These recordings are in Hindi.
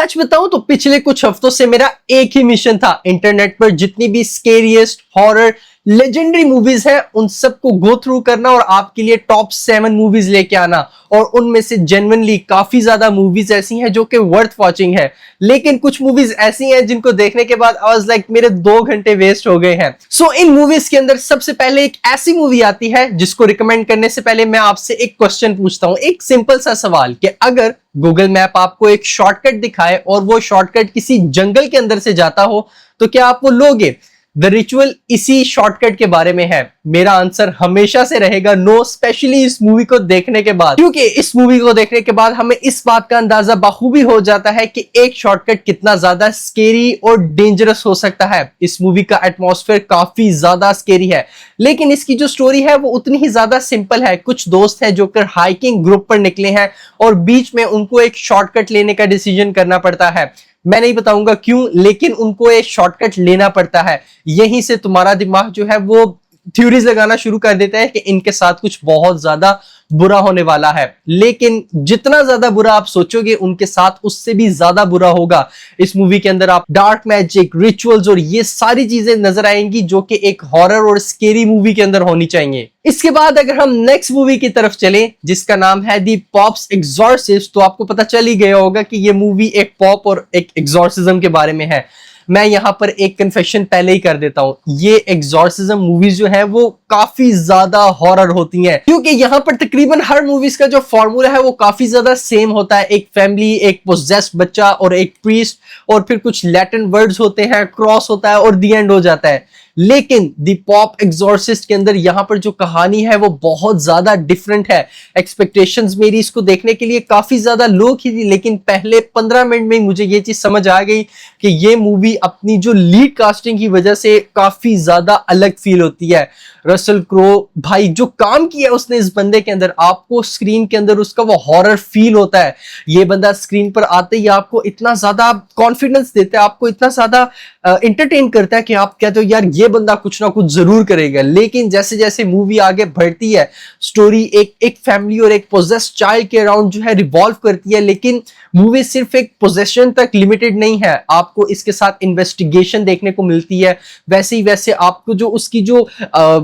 सच बताऊं तो पिछले कुछ हफ्तों से मेरा एक ही मिशन था, इंटरनेट पर जितनी भी स्केरियस्ट हॉरर लेजेंडरी मूवीज है उन सबको गो थ्रू करना और आपके लिए टॉप 7 मूवीज लेके आना। और उनमें से जेन्युइनली काफी ज्यादा मूवीज ऐसी हैं जो कि वर्थ वॉचिंग है, लेकिन कुछ मूवीज ऐसी हैं जिनको देखने के बाद आई वाज लाइक मेरे 2 घंटे वेस्ट हो गए हैं। सो इन मूवीज के अंदर सबसे पहले एक ऐसी मूवी आती है जिसको रिकमेंड करने से पहले मैं आपसे एक क्वेश्चन पूछता हूं, एक सिंपल सा सवाल कि अगर गूगल मैप आपको एक शॉर्टकट दिखाए और वो शॉर्टकट किसी जंगल के अंदर से जाता हो तो क्या आप वो लोगे? द रिचुअल इसी शॉर्टकट के बारे में है। मेरा आंसर हमेशा से रहेगा नो, स्पेशली इस मूवी को देखने के बाद, क्योंकि इस मूवी को देखने के बाद हमें इस बात का अंदाजा बखूबी हो जाता है कि एक शॉर्टकट कितना ज्यादा स्केरी और डेंजरस हो सकता है। इस मूवी का एटमॉस्फेयर काफी ज्यादा स्केरी है, लेकिन इसकी जो स्टोरी है वो उतनी ही ज्यादा सिंपल है। कुछ दोस्त हैं जो कर हाइकिंग ग्रुप पर निकले हैं और बीच में उनको एक शॉर्टकट लेने का डिसीजन करना पड़ता है। मैं नहीं बताऊंगा क्यों, लेकिन उनको एक शॉर्टकट लेना पड़ता है। यहीं से तुम्हारा दिमाग जो है वो थ्योरीज लगाना शुरू कर देता है कि इनके साथ कुछ बहुत ज्यादा बुरा होने वाला है, लेकिन जितना ज्यादा बुरा आप सोचोगे उनके साथ उससे भी ज्यादा बुरा होगा। इस मूवी के अंदर आप डार्क मैजिक, रिचुअल्स और ये सारी चीजें नजर आएंगी जो कि एक हॉरर और स्केरी मूवी के अंदर होनी चाहिए। इसके बाद अगर हम नेक्स्ट मूवी की तरफ चलें जिसका नाम है दी पॉप्स एग्जॉर्सिस्ट, तो आपको पता चल ही गया होगा कि ये मूवी एक पॉप और एक एग्जॉर्सिज्म के बारे में है। मैं यहां पर एक कन्फेशन पहले ही कर देता हूं, ये एग्जॉर्सिज्म मूवीज जो है वो काफी ज्यादा हॉरर होती हैं, क्योंकि यहां पर तकरीबन हर मूवीज का जो फॉर्मूला है वो काफी ज्यादा सेम होता है। एक फैमिली, एक पोजेस्ड बच्चा और एक प्रीस्ट, और फिर कुछ लैटिन वर्ड्स होते हैं, क्रॉस होता है और दी एंड हो जाता है। लेकिन दी पॉप एग्जॉर्सिस्ट के अंदर यहां पर जो कहानी है वो बहुत ज्यादा डिफरेंट है। एक्सपेक्टेशंस मेरी इसको देखने के लिए काफी ज्यादा लो की थी, लेकिन पहले 15 मिनट में मुझे ये चीज समझ आ गई कि ये मूवी अपनी जो लीड कास्टिंग की वजह से काफी ज्यादा अलग फील होती है। रसल क्रो भाई जो काम किया उसने इस बंदे के अंदर, आपको स्क्रीन के अंदर उसका वो हॉरर फील होता है। ये बंदा स्क्रीन पर आते ही आपको इतना ज्यादा कॉन्फिडेंस देता है, आपको इतना ज्यादा एंटरटेन करता है कि आप कहते हो यार ये बंदा कुछ ना कुछ जरूर करेगा। लेकिन जैसे जैसे मूवी आगे बढ़ती है, स्टोरी एक फैमिली और एक पोजेस्ड चाइल्ड के अराउंड जो है रिवॉल्व करती है, लेकिन मूवी सिर्फ एक पोजेशन तक लिमिटेड नहीं है, आपको इसके साथ इन्वेस्टिगेशन देखने को मिलती है। वैसे ही वैसे आपको जो उसकी जो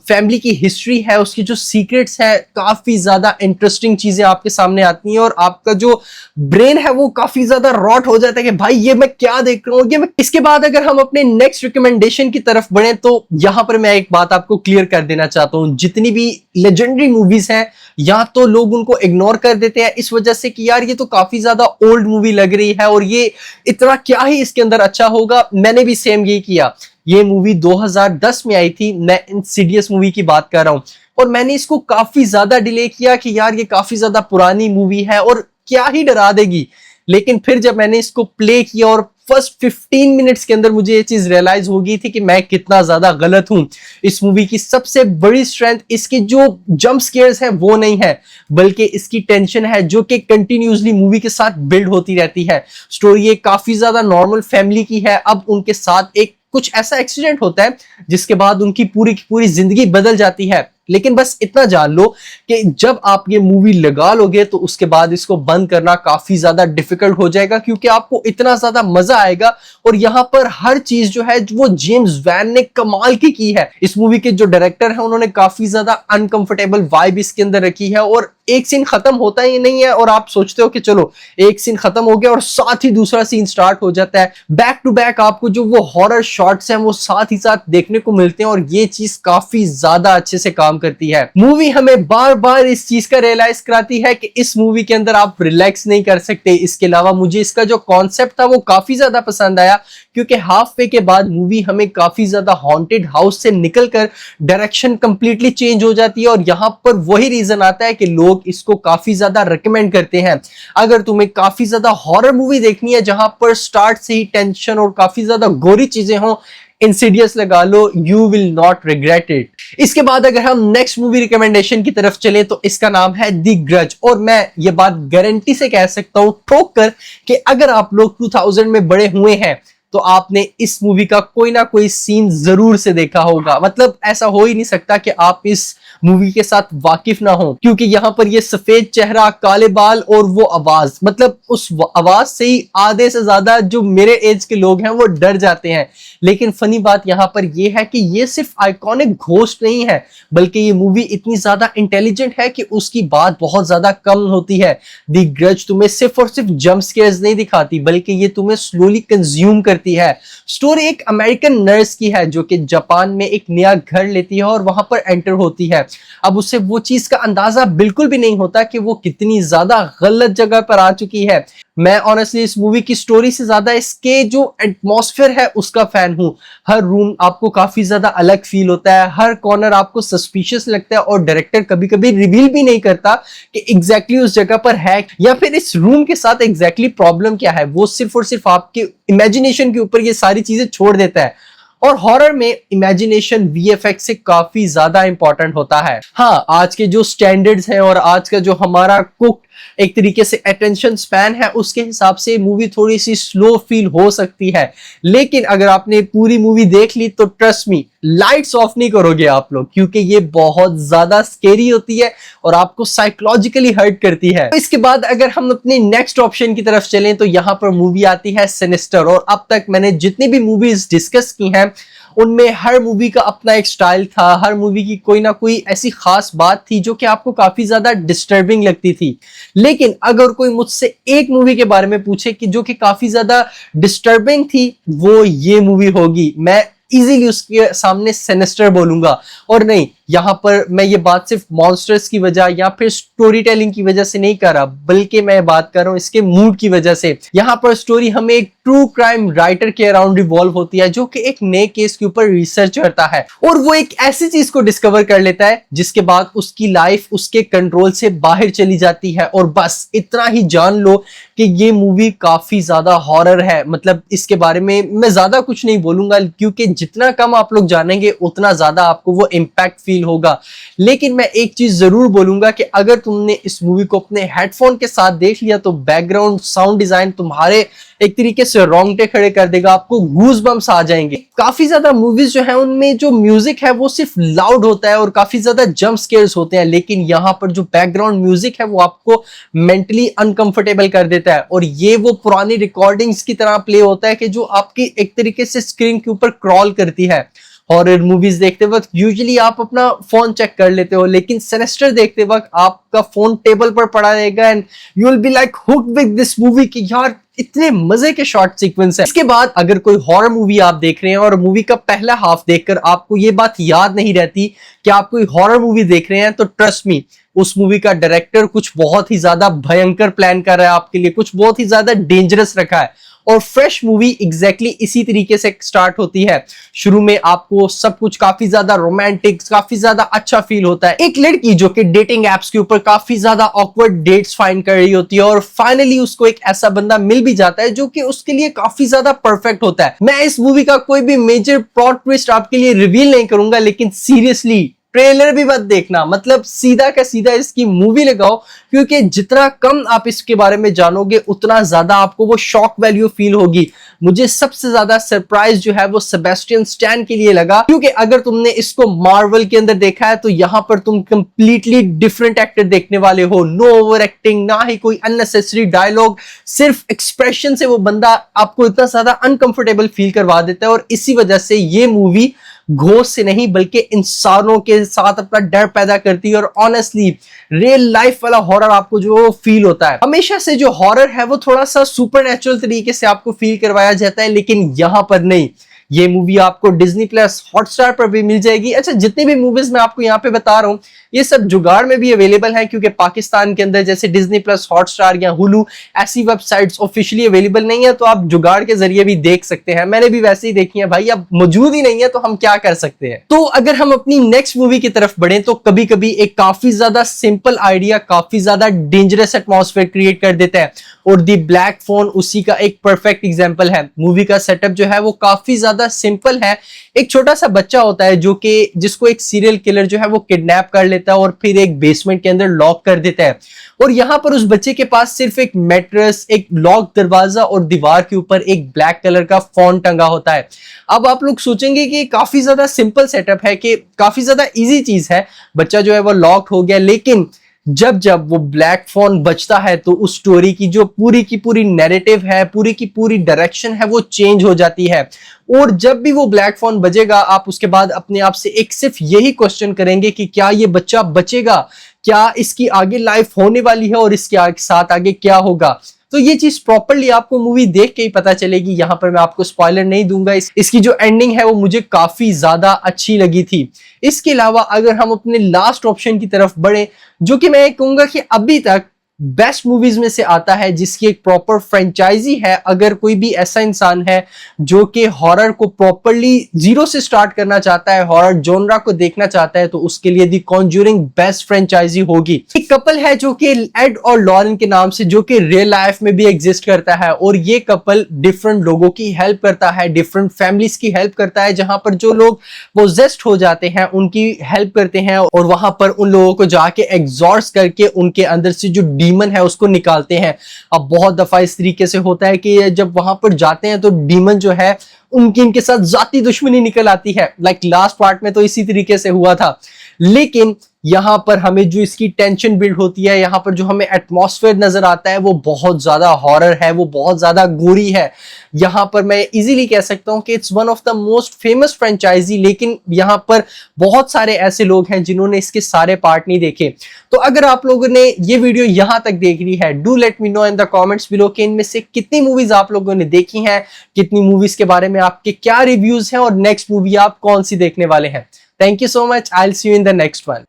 फैमिली की हिस्ट्री है, उसकी जो सीक्रेट्स है, काफी ज्यादा इंटरेस्टिंग चीजें आपके सामने आती हैं और आपका जो ब्रेन है वो काफी ज्यादा रॉट हो जाता है कि भाई ये मैं क्या देख रहा हूँ, ये मैं। इसके बाद अगर हम अपने नेक्स्ट रिकमेंडेशन की तरफ बढ़े तो यहां पर मैं एक बात आपको क्लियर कर देना चाहता हूं, जितनी भी लेजेंडरी मूवीज हैं या तो लोग उनको इग्नोर कर देते हैं इस वजह से कि यार ये तो काफी ज्यादा ओल्ड मूवी लग रही है और ये इतना क्या ही इसके अंदर अच्छा होगा। मैंने भी सेम यही किया। ये मूवी 2010 में आई थी, मैं इंसिडियस मूवी की बात कर रहा हूं, और मैंने इसको काफी ज्यादा डिले किया कि यार ये काफी ज्यादा पुरानी मूवी है और क्या ही डरा देगी। लेकिन फिर जब मैंने इसको प्ले किया और फर्स्ट 15 मिनट्स के अंदर मुझे ये चीज रियलाइज हो गई थी कि मैं कितना ज्यादा गलत हूं। इस मूवी की सबसे बड़ी स्ट्रेंथ इसके जो जंप स्केयर्स हैं वो नहीं है, बल्कि इसकी टेंशन है जो कि कंटिन्यूसली मूवी के साथ बिल्ड होती रहती है। स्टोरी एक काफी ज्यादा नॉर्मल फैमिली की है। अब उनके साथ एक कुछ ऐसा एक्सीडेंट होता है जिसके बाद उनकी पूरी की पूरी जिंदगी बदल जाती है। लेकिन बस इतना जान लो कि जब आप ये मूवी लगा लोगे तो उसके बाद इसको बंद करना काफी ज्यादा डिफिकल्ट हो जाएगा, क्योंकि आपको इतना ज्यादा मजा आएगा। और यहां पर हर चीज जो है वो जेम्स वैन ने कमाल की है। इस मूवी के जो डायरेक्टर है उन्होंने काफी ज्यादा अनकंफर्टेबल वाइब इसके अंदर रखी है, और एक सीन खत्म होता ही नहीं है और आप सोचते हो कि चलो एक सीन खत्म हो गया और साथ ही दूसरा सीन स्टार्ट हो जाता है। बैक टू बैक आपको जो वो हॉरर शॉट्स हैं वो साथ ही साथ देखने को मिलते हैं, और ये चीज काफी ज्यादा अच्छे से काम करती है। मूवी हमें बार बार इस चीज का रियलाइज कराती है कि इस मूवी के अंदर आप रिलैक्स नहीं कर सकते। इसके अलावा मुझे इसका जो कॉन्सेप्ट था वो काफी ज्यादा पसंद आया, क्योंकि हाफ वे के बाद मूवी हमें काफी ज्यादा हॉन्टेड हाउस से निकलकर डायरेक्शन कंप्लीटली चेंज हो जाती है, और यहां पर वही रीजन आता है कि लोग इसको काफी ज्यादा रिकमेंड करते हैं। अगर तुम्हें काफी ज्यादा हॉरर मूवी देखनी है जहां पर स्टार्ट से ही टेंशन और काफी ज्यादा गोरी चीजें हो, इंसिडियस लगा लो, you will not regret it. इसके बाद अगर हम नेक्स्ट मूवी रिकमेंडेशन की तरफ चले तो इसका नाम है द ग्रज, और मैं ये बात गारंटी से कह सकता हूं ठोक कर कि अगर आप लोग 2000 में बड़े हुए हैं तो आपने इस मूवी का कोई ना कोई सीन जरूर से देखा होगा। मतलब ऐसा हो ही नहीं सकता कि आप इस मूवी के साथ वाकिफ ना हो, क्योंकि यहाँ पर ये सफेद चेहरा, काले बाल और वो आवाज, मतलब उस आवाज से ही आधे से ज्यादा जो मेरे एज के लोग हैं वो डर जाते हैं। लेकिन फनी बात यहाँ पर यह है कि ये सिर्फ आइकॉनिक घोस्ट नहीं है, बल्कि ये मूवी इतनी ज्यादा इंटेलिजेंट है कि उसकी बात बहुत ज्यादा कम होती है। द ग्रज तुम्हें सिर्फ और सिर्फ जंप स्केयर्स नहीं दिखाती, बल्कि ये तुम्हें स्लोली कंज्यूम करती है। स्टोरी एक अमेरिकन नर्स की है जो कि जापान में एक नया घर लेती है और वहां पर एंटर होती है। अब उसे वो चीज का अंदाजा बिल्कुल भी नहीं होता कि वो कितनी ज्यादा गलत जगह पर आ चुकी है। मैं ऑनेस्टली इस मूवी की स्टोरी से ज्यादा इसके जो एटमॉस्फेयर है उसका फैन हूं। हर रूम आपको काफी ज्यादा अलग फील होता है, हर कॉर्नर आपको सस्पिशियस लगता है और डायरेक्टर कभी कभी रिवील भी नहीं करता कि एग्जैक्टली उस जगह पर है या फिर इस रूम के साथ एग्जैक्टली प्रॉब्लम क्या है। वो सिर्फ और सिर्फ आपके इमेजिनेशन के ऊपर ये सारी चीजें छोड़ देता है। और हॉरर में इमेजिनेशन वीएफएक्स से काफी ज्यादा इंपॉर्टेंट होता है। हाँ, आज के जो स्टैंडर्ड्स हैं और आज का जो हमारा कुक एक तरीके से अटेंशन स्पैन है, उसके हिसाब से मूवी थोड़ी सी स्लो फील हो सकती है। लेकिन अगर आपने पूरी मूवी देख ली तो ट्रस्ट मी, लाइट्स ऑफ नहीं करोगे आप लोग, क्योंकि ये बहुत ज्यादा स्केरी होती है और आपको साइकोलॉजिकली हर्ट करती है। तो इसके बाद अगर हम अपने नेक्स्ट ऑप्शन की तरफ चलें तो यहाँ पर मूवी आती है सिनिस्टर। और अब तक मैंने जितनी भी मूवीज डिस्कस की हैं उनमें हर मूवी का अपना एक स्टाइल था, हर मूवी की कोई ना कोई ऐसी खास बात थी जो कि आपको काफी ज्यादा डिस्टर्बिंग लगती थी। लेकिन अगर कोई मुझसे एक मूवी के बारे में पूछे कि जो कि काफी ज्यादा डिस्टर्बिंग थी, वो ये मूवी होगी। मैं इजीली उसके सामने सिनिस्टर बोलूंगा। और नहीं, यहां पर मैं ये बात सिर्फ मॉन्स्टर्स की वजह या फिर स्टोरी टेलिंग की वजह से नहीं कर रहा, बल्कि मैं बात कर रहा हूं इसके मूड की वजह से। यहां पर स्टोरी हमें एक ट्रू क्राइम राइटर के अराउंड रिवॉल्व होती है जो कि एक नए केस के ऊपर रिसर्च करता है और वो एक ऐसी चीज को डिस्कवर कर लेता है जिसके बाद उसकी लाइफ उसके कंट्रोल से बाहर चली जाती है। और बस इतना ही जान लो कि ये मूवी काफी ज्यादा हॉरर है। मतलब इसके बारे में मैं ज्यादा कुछ नहीं बोलूंगा, क्योंकि जितना कम आप लोग जानेंगे उतना ज्यादा आपको वो इम्पैक्ट फील होगा। लेकिन मैं एक चीज जरूर बोलूंगा कि अगर तुमने इस मूवी को अपने हेडफोन के साथ देख लिया तो बैकग्राउंड साउंड डिजाइन तुम्हारे एक तरीके से रोंगटे खड़े कर देगा, आपको गूज बम्स आ जाएंगे। काफी ज्यादा मूवीज जो है उनमें जो म्यूजिक है वो सिर्फ लाउड होता है और काफी ज्यादा जंप स्केयर्स होते हैं, लेकिन यहाँ पर जो बैकग्राउंड म्यूजिक है वो आपको मेंटली अनकंफर्टेबल कर देता है। और ये वो पुरानी रिकॉर्डिंग्स की तरह प्ले होता है कि जो आपकी एक तरीके से स्क्रीन के ऊपर क्रॉल करती है। हॉरर मूवीज देखते वक्त यूजुअली आप अपना फोन चेक कर लेते हो, लेकिन सिनिस्टर देखते वक्त आपका फोन टेबल पर पड़ा रहेगा and you will be like hooked with this movie कि यार इतने मजे के शॉर्ट सीक्वेंस है। इसके बाद अगर कोई हॉरर मूवी आप देख रहे हैं और मूवी का पहला हाफ देखकर आपको ये बात याद नहीं रहती कि आप कोई हॉरर मूवी देख रहे हैं, तो ट्रस्ट मी, उस मूवी का डायरेक्टर कुछ बहुत ही ज्यादा भयंकर प्लान कर रहा है आपके लिए, कुछ बहुत ही ज्यादा डेंजरस रखा है। और फ्रेश मूवी एग्जैक्टली इसी तरीके से स्टार्ट होती है। शुरू में आपको सब कुछ काफी ज्यादा रोमांटिक, काफी ज्यादा अच्छा फील होता है। एक लड़की जो कि डेटिंग एप्स के ऊपर काफी ज्यादा ऑकवर्ड डेट्स फाइंड कर रही होती है और फाइनली उसको एक ऐसा बंदा मिल भी जाता है जो कि उसके लिए काफी ज्यादा परफेक्ट होता है। मैं इस मूवी का कोई भी मेजर प्लॉट ट्विस्ट आपके लिए रिवील नहीं करूंगा, लेकिन सीरियसली ट्रेलर भी मत देखना, मतलब सीधा का सीधा इसकी मूवी लगाओ, क्योंकि जितना कम आप इसके बारे में जानोगे उतना ज्यादा आपको वो शॉक वैल्यू फील होगी। मुझे सबसे ज्यादा सरप्राइज जो है वो सेबेस्टियन स्टैन के लिए लगा, क्योंकि अगर तुमने इसको मार्वल के अंदर देखा है तो यहां पर तुम कंप्लीटली डिफरेंट एक्टर देखने वाले हो। नो ओवर एक्टिंग, ना ही कोई अननेसेसरी डायलॉग, सिर्फ एक्सप्रेशन से वो बंदा आपको इतना ज्यादा अनकंफर्टेबल फील करवा देता है। और इसी वजह से ये मूवी घोस्ट से नहीं बल्कि इंसानों के साथ अपना डर पैदा करती है। और ऑनेस्टली रियल लाइफ वाला हॉरर आपको जो फील होता है, हमेशा से जो हॉरर है वो थोड़ा सा सुपरनैचुरल तरीके से आपको फील करवाया जाता है, लेकिन यहां पर नहीं। ये मूवी आपको डिज्नी प्लस हॉटस्टार पर भी मिल जाएगी। अच्छा, जितनी भी मूवीज मैं आपको यहाँ पे बता रहा हूँ ये सब जुगाड़ में भी अवेलेबल है, क्योंकि पाकिस्तान के अंदर जैसे डिज्नी प्लस हॉटस्टार या हुलू ऐसी वेबसाइट्स ऑफिशियली अवेलेबल नहीं है, तो आप जुगाड़ के जरिए भी देख सकते हैं। मैंने भी वैसे ही देखी है भाई, अब मौजूद ही नहीं है तो हम क्या कर सकते हैं। तो अगर हम अपनी नेक्स्ट मूवी की तरफ बढ़े तो कभी कभी एक काफी ज्यादा सिंपल आइडिया काफी ज्यादा डेंजरस एटमॉस्फेयर क्रिएट कर देता है, और दी ब्लैक फोन उसी का एक परफेक्ट एग्जाम्पल है। मूवी का सेटअप जो है वो काफी ज्यादा ज्यादा सिंपल है। एक छोटा सा बच्चा होता है जिसको एक सीरियल किलर जो है वो किडनैप कर लेता है और फिर एक बेसमेंट के अंदर लॉक कर देता है, और यहाँ पर उस बच्चे के पास सिर्फ एक मैट्रेस, एक लॉक दरवाजा और दीवार के ऊपर एक ब्लैक कलर का फोन टंगा होता है। अब आप लोग सोचेंगे कि काफी ज्यादा सिंपल सेटअप है, कि काफी ज्यादा इजी चीज है, बच्चा जो है वो लॉक हो गया। लेकिन जब जब वो ब्लैक फोन बजता है तो उस स्टोरी की जो पूरी की पूरी नैरेटिव है, पूरी की पूरी डायरेक्शन है, वो चेंज हो जाती है। और जब भी वो ब्लैक फोन बजेगा, आप उसके बाद अपने आप से एक सिर्फ यही क्वेश्चन करेंगे कि क्या ये बच्चा बचेगा, क्या इसकी आगे लाइफ होने वाली है और इसके साथ आगे क्या होगा। तो ये चीज प्रॉपरली आपको मूवी देख के ही पता चलेगी। यहां पर मैं आपको स्पॉइलर नहीं दूंगा। इसकी जो एंडिंग है वो मुझे काफी ज्यादा अच्छी लगी थी। इसके अलावा अगर हम अपने लास्ट ऑप्शन की तरफ बढ़े, जो कि मैं कहूंगा कि अभी तक बेस्ट मूवीज में से आता है, जिसकी एक प्रॉपर फ्रेंचाइजी है। अगर कोई भी ऐसा इंसान है जो कि हॉरर को प्रॉपरली जीरो से स्टार्ट करना चाहता है, हॉरर जॉनरा को देखना चाहता है, तो उसके लिए दी कॉन्ज्यूरिंग बेस्ट फ्रेंचाइजी होगी। एक कपल है जो कि एड और लॉरेन के नाम से, जो कि रियल लाइफ में भी एग्जिस्ट करता है, और ये कपल डिफरेंट लोगों की हेल्प करता है, डिफरेंट फैमिलीज की हेल्प करता है। जहां पर जो लोग पोजेस्ड हो जाते हैं उनकी हेल्प करते हैं, और वहां पर उन लोगों को जाके एग्जॉर्स करके उनके अंदर से जो डीमन है उसको निकालते हैं। अब बहुत दफा इस तरीके से होता है कि जब वहां पर जाते हैं तो डीमन जो है इनके साथ जाती दुश्मनी निकल आती है। लाइक लास्ट पार्ट में तो इसी तरीके से हुआ था। लेकिन यहां पर हमें जो इसकी टेंशन बिल्ड होती है, यहां पर जो हमें एटमॉस्फेयर नजर आता है, वो बहुत ज्यादा हॉरर है, वो बहुत ज्यादा गोरी है। यहां पर मैं इजीली कह सकता हूं कि it's one of the most famous franchisee. लेकिन यहां पर बहुत सारे ऐसे लोग हैं जिन्होंने इसके सारे पार्ट नहीं देखे। तो अगर आप लोगों ने ये वीडियो यहां तक देख ली है, do let me know in the comments below कि इनमें से कितनी मूवीज आप लोगों ने देखी हैं, कितनी मूवीज के बारे में आपके क्या रिव्यूज हैं, और नेक्स्ट मूवी आप कौन सी देखने वाले हैं। Thank you so much. I will see you in the next one.